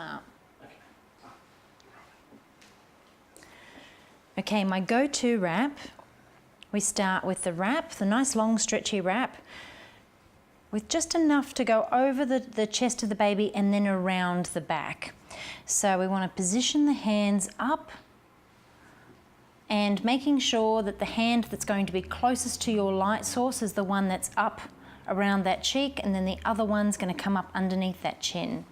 up. Okay, my go-to wrap, we start with the wrap, the nice long stretchy wrap, with just enough to go over the chest of the baby and then around the back. So we want to position the hands up and making sure that the hand that's going to be closest to your light source is the one that's up around that cheek, and then the other one's going to come up underneath that chin.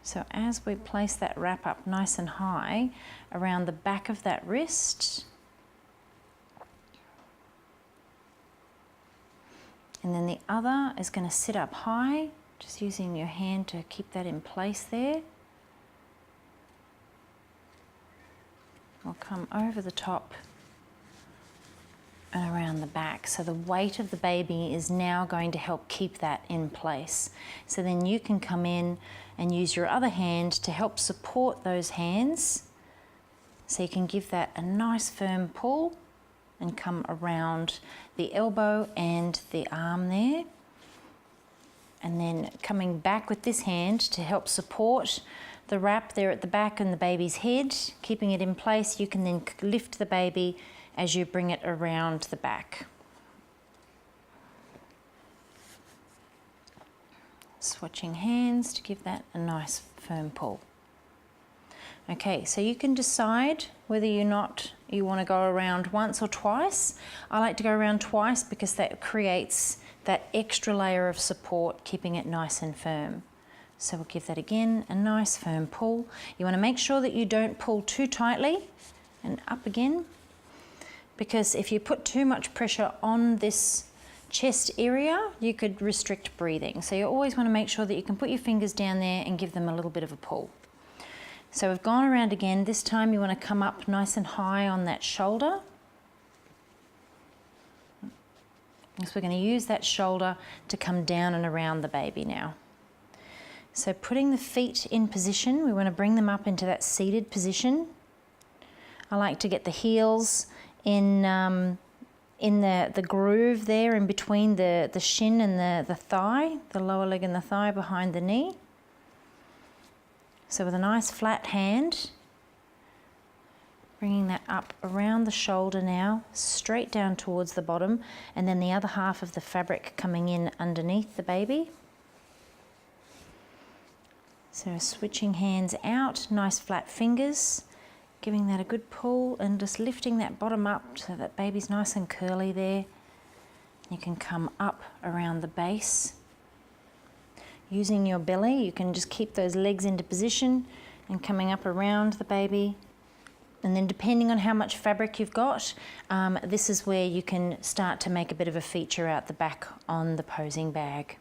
So as we place that wrap up nice and high around the back of that wrist, and then the other is going to sit up high, just using your hand to keep that in place there. We'll come over the top and around the back. So the weight of the baby is now going to help keep that in place. So then you can come in and use your other hand to help support those hands. So you can give that a nice firm pull and come around the elbow and the arm there. And then coming back with this hand to help support the wrap there at the back and the baby's head, keeping it in place. You can then lift the baby as you bring it around the back. Switching hands to give that a nice firm pull. Okay, so you can decide whether you want to go around once or twice. I like to go around twice because that creates that extra layer of support, keeping it nice and firm. So we'll give that again a nice firm pull. You want to make sure that you don't pull too tightly, and up again, because if you put too much pressure on this chest area, you could restrict breathing. So you always want to make sure that you can put your fingers down there and give them a little bit of a pull. So we've gone around again. This time you want to come up nice and high on that shoulder. So we're going to use that shoulder to come down and around the baby now. So putting the feet in position, we want to bring them up into that seated position. I like to get the heels in the groove there in between the shin and the thigh, the lower leg and the thigh behind the knee. So with a nice flat hand, bringing that up around the shoulder now, straight down towards the bottom, and then the other half of the fabric coming in underneath the baby. So switching hands out, nice flat fingers, giving that a good pull and just lifting that bottom up so that baby's nice and curly there. You can come up around the base. Using your belly, you can just keep those legs into position and coming up around the baby. And then depending on how much fabric you've got, this is where you can start to make a bit of a feature out the back on the posing bag.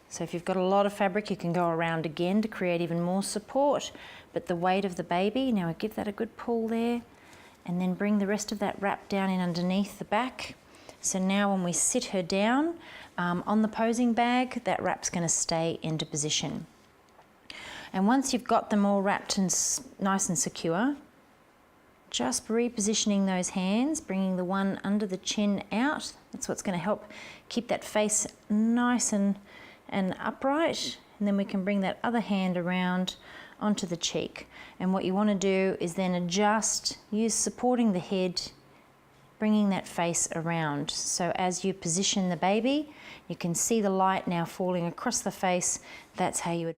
So if you've got a lot of fabric, you can go around again to create even more support. But the weight of the baby, now I give that a good pull there, and then bring the rest of that wrap down in underneath the back. So now when we sit her down on the posing bag, that wrap's going to stay into position. And once you've got them all wrapped and nice and secure, just repositioning those hands, bringing the one under the chin out. That's what's going to help keep that face nice and upright. And then we can bring that other hand around onto the cheek. And what you want to do is then adjust, use supporting the head, bringing that face around. So as you position the baby, you can see the light now falling across the face. That's how you would